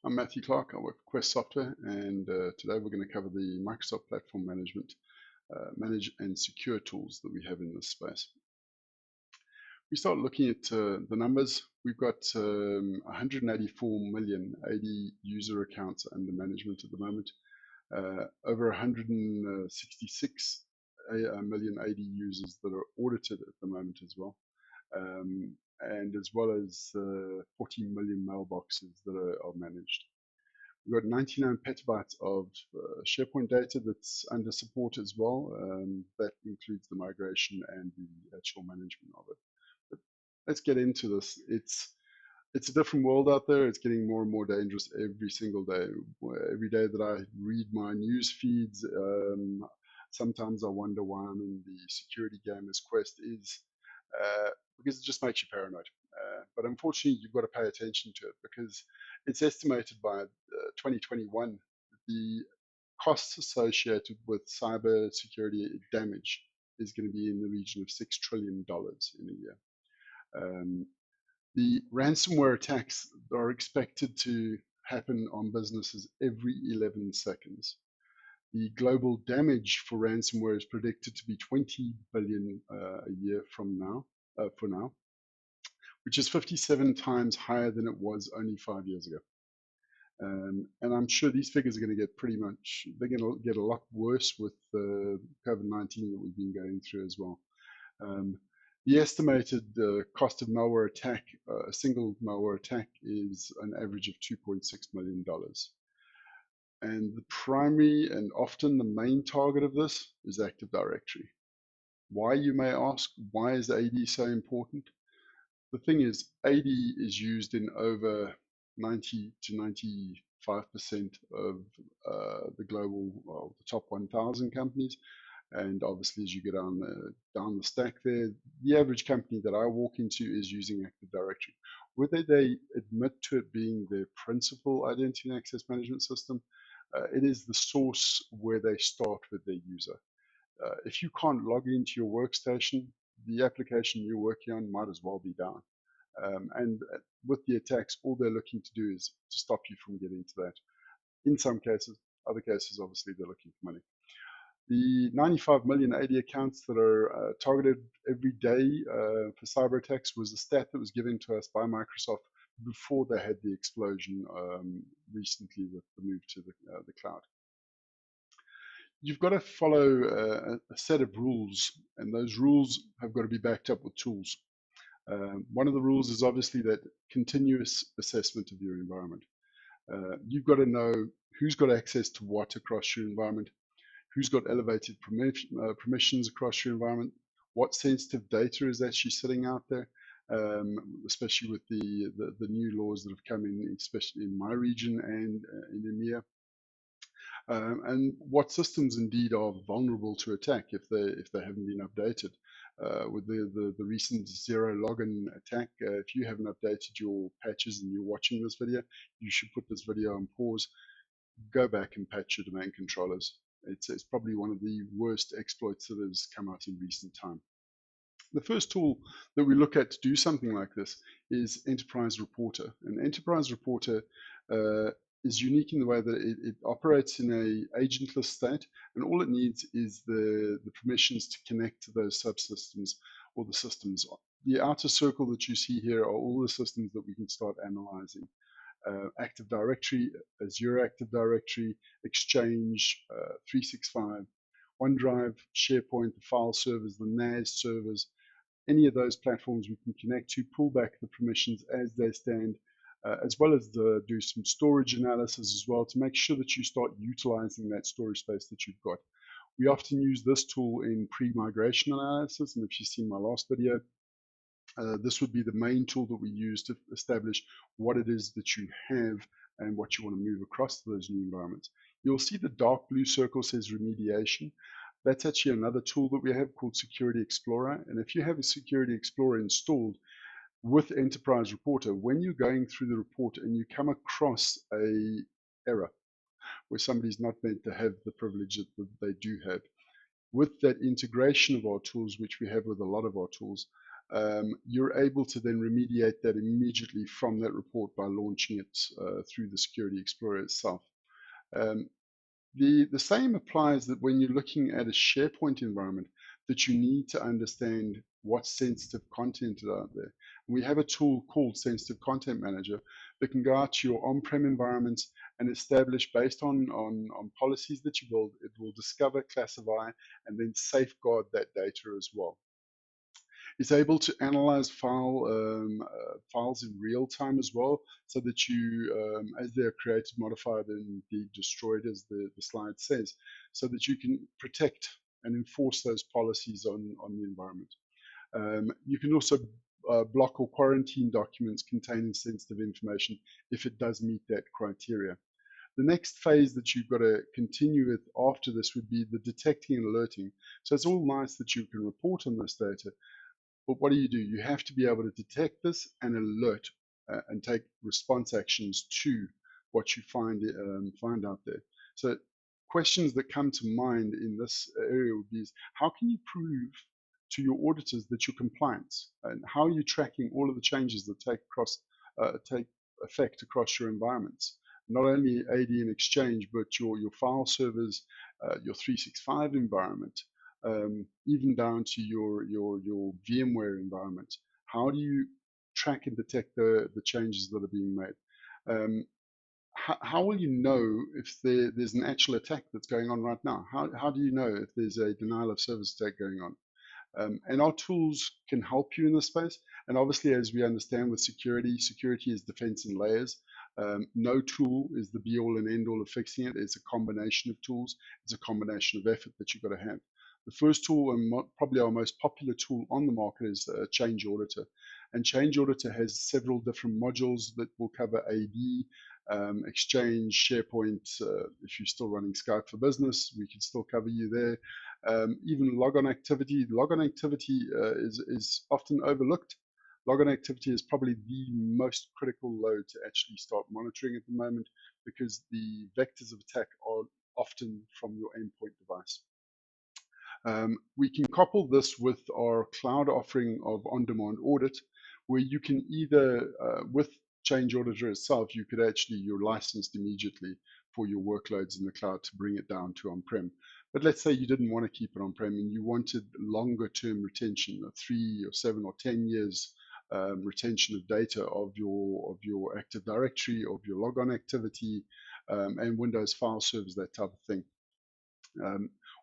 I'm Mathew Clarke. I work for Quest Software, and today we're going to cover the Microsoft Platform Management, Manage and Secure tools that we have in this space. We start looking at the numbers. We've got 184 million AD user accounts under management at the moment, over 166 million AD users that are audited at the moment as well. And as well as 40 million mailboxes that are managed. We've got 99 petabytes of SharePoint data that's under support as well. That includes the migration and the actual management of it. But let's get into this. It's a different world out there. It's getting more and more dangerous every single day. Every day that I read my news feeds, sometimes I wonder why I'm in the security game as Quest is. Because it just makes you paranoid. But unfortunately, you've got to pay attention to it because it's estimated by 2021 the costs associated with cyber security damage is going to be in the region of $6 trillion in a year. The ransomware attacks are expected to happen on businesses every 11 seconds. The global damage for ransomware is predicted to be 20 billion a year from now. For now, which is 57 times higher than it was only 5 years ago. And I'm sure these figures are going to get they're going to get a lot worse with the COVID-19 that we've been going through as well. The estimated cost of malware attack, a single malware attack, is an average of $2.6 million. And the primary and often the main target of this is Active Directory. Why, you may ask? Why is AD so important? The thing is, AD is used in over 90 to 95% of the global, well, the top 1,000 companies. And obviously, as you go down the stack there, the average company that I walk into is using Active Directory. Whether they admit to it being their principal identity and access management system, it is the source where they start with their user. If you can't log into your workstation, the application you're working on might as well be down. And with the attacks, all they're looking to do is to stop you from getting to that. In some cases, other cases, obviously, they're looking for money. The 95 million AD accounts that are targeted every day for cyber attacks was a stat that was given to us by Microsoft before they had the explosion recently with the move to the cloud. You've got to follow a set of rules, and those rules have got to be backed up with tools. One of the rules is obviously that continuous assessment of your environment. You've got to know who's got access to what across your environment, who's got elevated permissions across your environment, what sensitive data is actually sitting out there, especially with the new laws that have come in, especially in my region and in EMEA. And what systems indeed are vulnerable to attack if they haven't been updated. With the recent zero login attack, if you haven't updated your patches and you're watching this video, you should put this video on pause, go back and patch your domain controllers. It's probably one of the worst exploits that has come out in recent time. The first tool that we look at to do something like this is Enterprise Reporter. And Enterprise Reporter is unique in the way that it operates in a agentless state, and all it needs is the permissions to connect to those subsystems or the systems. The outer circle that you see here are all the systems that we can start analyzing. Active Directory, Azure Active Directory, Exchange, 365, OneDrive, SharePoint, the file servers, the NAS servers, any of those platforms we can connect to, pull back the permissions as they stand, as well as do some storage analysis as well to make sure that you start utilizing that storage space that you've got. We often use this tool in pre-migration analysis, and if you've seen my last video, this would be the main tool that we use to establish what it is that you have and what you want to move across to those new environments. You'll see the dark blue circle says remediation. That's actually another tool that we have called Security Explorer. And if you have a Security Explorer installed with Enterprise Reporter, when you're going through the report and you come across a error where somebody's not meant to have the privilege that they do have, with that integration of our tools, which we have with a lot of our tools, you're able to then remediate that immediately from that report by launching it through the Security Explorer itself. Um, the same applies that when you're looking at a SharePoint environment, that you need to understand what sensitive content is out there. We have a tool called Sensitive Content Manager that can go out to your on-prem environments and establish, based on policies that you build, it will discover, classify, and then safeguard that data as well. It's able to analyze files in real time as well, so that you, as they're created, modified, and destroyed, as the slide says, so that you can protect and enforce those policies on the environment. You can also block or quarantine documents containing sensitive information if it does meet that criteria. The next phase that you've got to continue with after this would be the detecting and alerting. So it's all nice that you can report on this data, but what do? You have to be able to detect this and alert and take response actions to what you find out there. So questions that come to mind in this area would be, how can you prove to your auditors that you're compliant? And how are you tracking all of the changes that take effect across your environments? Not only AD and Exchange, but your file servers, your 365 environment, even down to your VMware environment. How do you track and detect the changes that are being made? How will you know if there's an actual attack that's going on right now? How do you know if there's a denial of service attack going on? And our tools can help you in this space. And obviously, as we understand with security, security is defense in layers. No tool is the be all and end all of fixing it. It's a combination of tools. It's a combination of effort that you've got to have. The first tool, and probably our most popular tool on the market, is Change Auditor. And Change Auditor has several different modules that will cover AD, Exchange, SharePoint. If you're still running Skype for Business, we can still cover you there. Even logon activity. Logon activity is often overlooked. Logon activity is probably the most critical load to actually start monitoring at the moment, because the vectors of attack are often from your endpoint device. We can couple this with our cloud offering of on-demand audit, where you can either, with Change Auditor itself, you're licensed immediately for your workloads in the cloud to bring it down to on-prem. But let's say you didn't want to keep it on-prem and you wanted longer term retention, 3 or 7 or 10 years retention of data of your Active Directory, of your logon activity, and Windows file servers, that type of thing.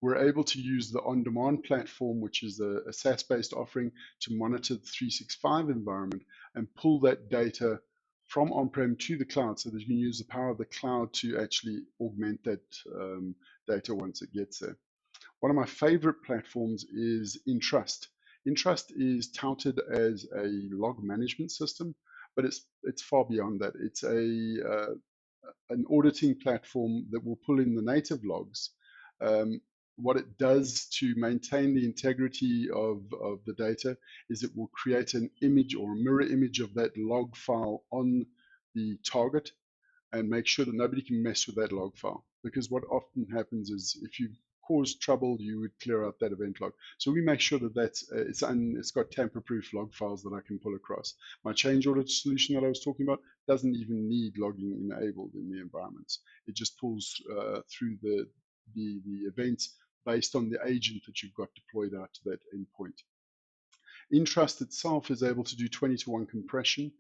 We're able to use the on-demand platform, which is a SaaS-based offering, to monitor the 365 environment and pull that data from on-prem to the cloud, so that you can use the power of the cloud to actually augment that data once it gets there. One of my favorite platforms is Entrust. Entrust is touted as a log management system, but it's far beyond that. It's an auditing platform that will pull in the native logs. What it does to maintain the integrity of the data is it will create an image or a mirror image of that log file on the target, and make sure that nobody can mess with that log file. Because what often happens is, if you cause trouble, you would clear out that event log. So we make sure that it's got tamper-proof log files that I can pull across. My change audit solution that I was talking about doesn't even need logging enabled in the environments. It just pulls through the events based on the agent that you've got deployed out to that endpoint. Entrust itself is able to do 20-to-1 compression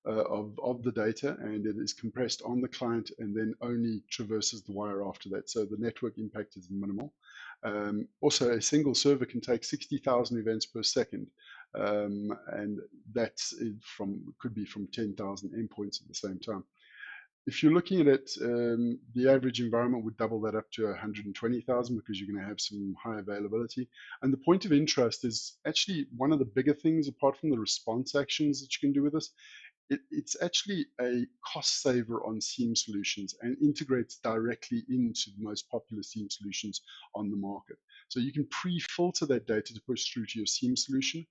of the data, and it is compressed on the client and then only traverses the wire after that. So the network impact is minimal. Also, a single server can take 60,000 events per second, and could be from 10,000 endpoints at the same time. If you're looking at it, the average environment would double that up to 120,000, because you're going to have some high availability. And the point of Entrust is actually one of the bigger things, apart from the response actions that you can do with this. It's actually a cost saver on SIEM solutions, and integrates directly into the most popular SIEM solutions on the market. So you can pre-filter that data to push through to your SIEM solution,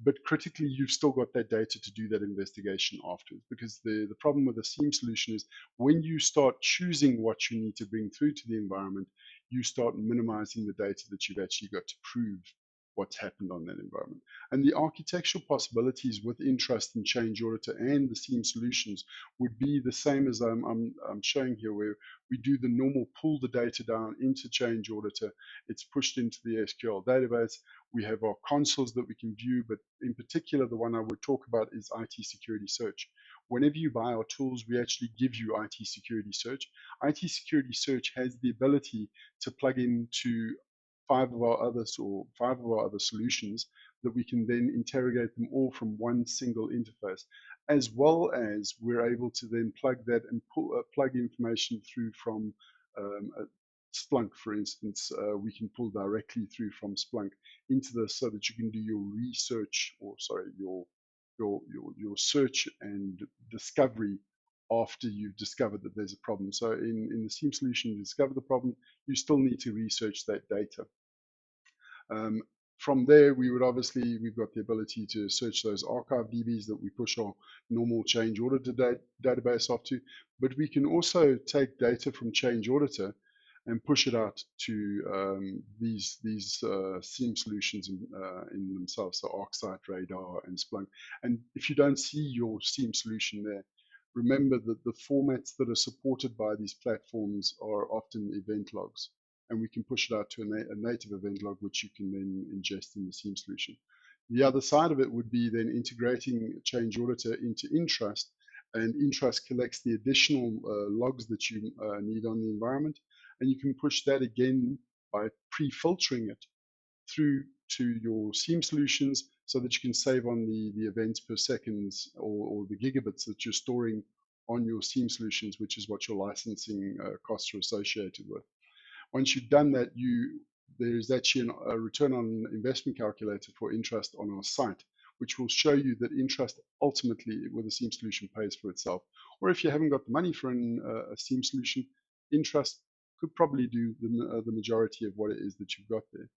but critically, you've still got that data to do that investigation afterwards. Because the problem with the SIEM solution is, when you start choosing what you need to bring through to the environment, you start minimizing the data that you've actually got to prove what's happened on that environment. And the architectural possibilities with Intrust and Change Auditor and the SIEM solutions would be the same as I'm showing here, where we do the normal pull the data down into Change Auditor. It's pushed into the SQL database. We have our consoles that we can view, but in particular, the one I would talk about is IT Security Search. Whenever you buy our tools, we actually give you IT Security Search. IT Security Search has the ability to plug into five of our other solutions that we can then interrogate them all from one single interface, as well as we're able to then plug that and plug information through from Splunk, for instance. We can pull directly through from Splunk into this so that you can do your research, or sorry, your search and discovery after you've discovered that there's a problem. So in the SIEM solution, you discover the problem, you still need to research that data. From there, we've got the ability to search those archive DBs that we push our normal Change Auditor database off to, but we can also take data from Change Auditor and push it out to these SIEM solutions in themselves, so ArcSight, Radar, and Splunk. And if you don't see your SIEM solution there, remember that the formats that are supported by these platforms are often event logs, and we can push it out to a native event log, which you can then ingest in the SIEM solution. The other side of it would be then integrating Change Auditor into Intrust, and Intrust collects the additional logs that you need on the environment, and you can push that again by pre-filtering it through to your SIEM solutions so that you can save on the events per second or the gigabits that you're storing on your SIEM solutions, which is what your licensing costs are associated with. Once you've done that, there's actually a return on investment calculator for Intrust on our site, which will show you that Intrust ultimately, with a SIEM solution, pays for itself. Or if you haven't got the money for a SIEM solution, Intrust could probably do the majority of what it is that you've got there.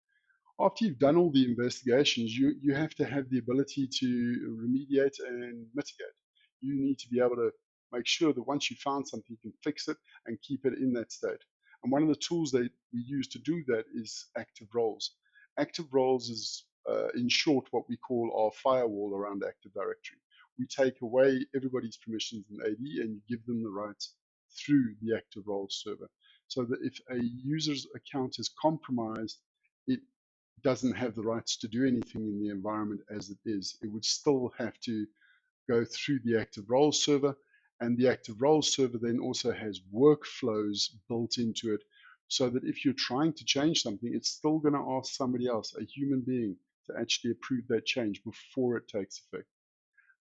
After you've done all the investigations, you have to have the ability to remediate and mitigate. You need to be able to make sure that once you found something, you can fix it and keep it in that state. And one of the tools that we use to do that is active roles. Active roles is, in short, what we call our firewall around Active Directory. We take away everybody's permissions in AD and you give them the rights through the Active Roles server. So that if a user's account is compromised, it doesn't have the rights to do anything in the environment as it is. It would still have to go through the Active Roles server, and the Active Roles server then also has workflows built into it so that if you're trying to change something, it's still going to ask somebody else, a human being, to actually approve that change before it takes effect.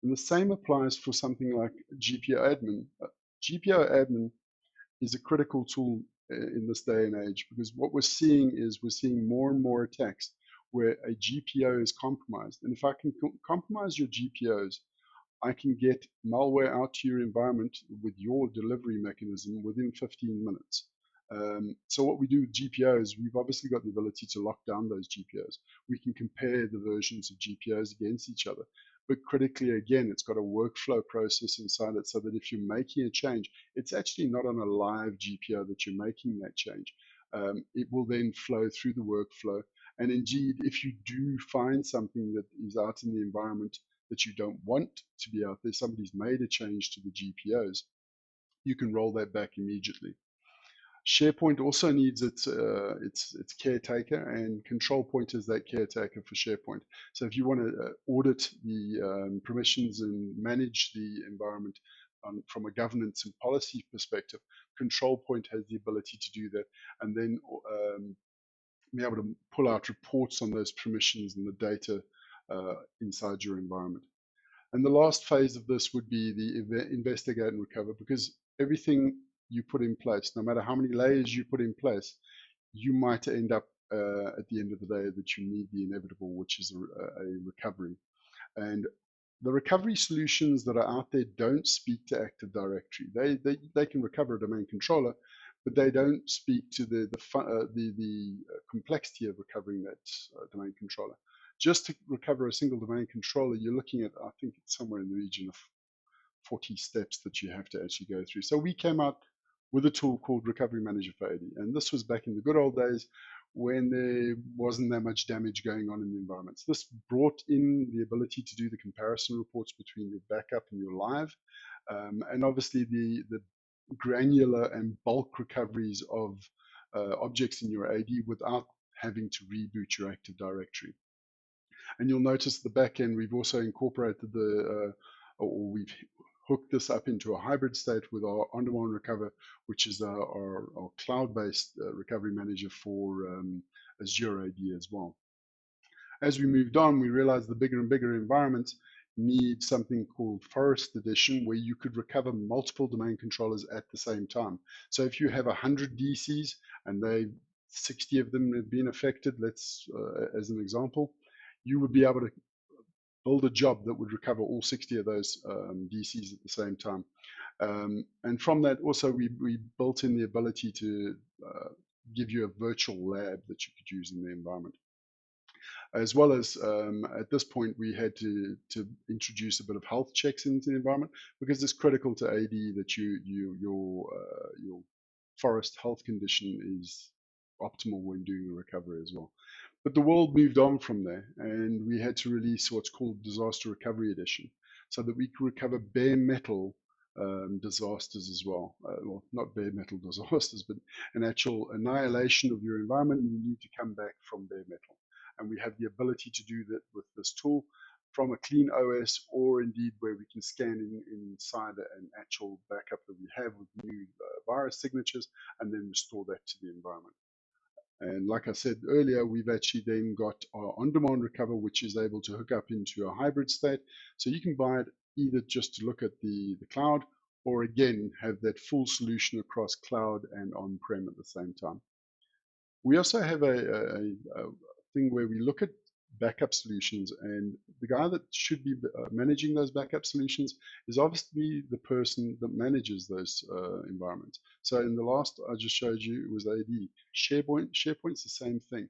And the same applies for something like GPO admin. GPO admin is a critical tool in this day and age, because what we're seeing more and more attacks where a GPO is compromised. And if I can compromise your GPOs, I can get malware out to your environment with your delivery mechanism within 15 minutes. So what we do with GPOs, we've obviously got the ability to lock down those GPOs. We can compare the versions of GPOs against each other. But critically, again, it's got a workflow process inside it so that if you're making a change, it's actually not on a live GPO that you're making that change. It will then flow through the workflow. And indeed, if you do find something that is out in the environment that you don't want to be out there, somebody's made a change to the GPOs, you can roll that back immediately. SharePoint also needs its caretaker, and Control Point is that caretaker for SharePoint. So if you want to audit the permissions and manage the environment from a governance and policy perspective, Control Point has the ability to do that, and then be able to pull out reports on those permissions and the data inside your environment. And the last phase of this would be the investigate and recover, because everything you put in place, no matter how many layers you put in place, you might end up at the end of the day that you need the inevitable, which is a recovery. And the recovery solutions that are out there don't speak to Active Directory. They can recover a domain controller, but they don't speak to the complexity of recovering that domain controller. Just to recover a single domain controller, you're looking at, I think it's somewhere in the region of 40 steps that you have to actually go through. So we came out with a tool called Recovery Manager for AD, and this was back in the good old days when there wasn't that much damage going on in the environment. So this brought in the ability to do the comparison reports between your backup and your live, and obviously the granular and bulk recoveries of objects in your AD without having to reboot your Active Directory. And you'll notice the back end, we've also incorporated or we've hooked this up into a hybrid state with our on-demand recover, which is our cloud-based recovery manager for Azure AD as well. As we moved on, we realized the bigger and bigger environments need something called Forest Edition, where you could recover multiple domain controllers at the same time. So if you have 100 DCs and 60 of them have been affected, let's as an example, you would be able to build a job that would recover all 60 of those DCs at the same time. And from that, also, we built in the ability to give you a virtual lab that you could use in the environment. As well as at this point, we had to introduce a bit of health checks into the environment, because it's critical to AD that your forest health condition is optimal when doing a recovery as well. But the world moved on from there, and we had to release what's called Disaster Recovery Edition, so that we could recover bare metal disasters as well. Well, not bare metal disasters, but an actual annihilation of your environment, and you need to come back from bare metal. And we have the ability to do that with this tool from a clean OS, or indeed where we can scan inside an actual backup that we have with new virus signatures, and then restore that to the environment. And like I said earlier, we've actually then got our on-demand recover, which is able to hook up into a hybrid state. So you can buy it either just to look at the cloud, or again, have that full solution across cloud and on-prem at the same time. We also have a thing where we look at backup solutions, and the guy that should be managing those backup solutions is obviously the person that manages those environments. So in the last I just showed you, it was AD. SharePoint's the same thing.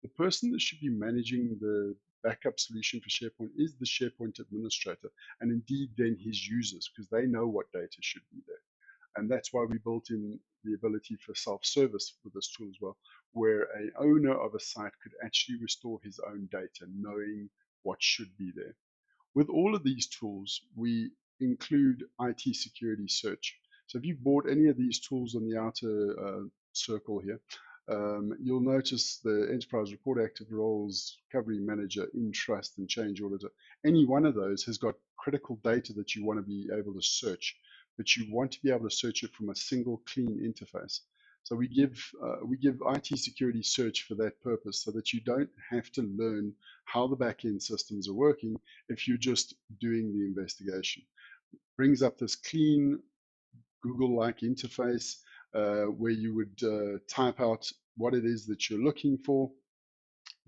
The person that should be managing the backup solution for SharePoint is the SharePoint administrator, and indeed then his users, because they know what data should be there. And that's why we built in the ability for self-service with this tool as well, where an owner of a site could actually restore his own data, knowing what should be there. With all of these tools, we include IT security search. So if you bought any of these tools on the outer circle here, you'll notice the Enterprise Report Active Roles, Recovery Manager, In-Trust, and Change Auditor. Any one of those has got critical data that you want to be able to search, but you want to be able to search it from a single clean interface. So we give IT security search for that purpose, so that you don't have to learn how the back-end systems are working if you're just doing the investigation. It brings up this clean Google-like interface where you would type out what it is that you're looking for,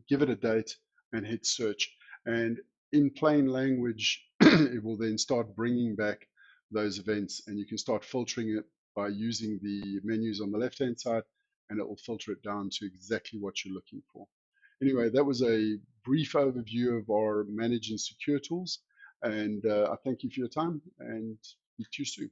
give it a date, and hit search. And in plain language, it will then start bringing back those events, and you can start filtering it by using the menus on the left-hand side, and it will filter it down to exactly what you're looking for. Anyway, that was a brief overview of our manage and secure tools, and I thank you for your time, and speak to you soon.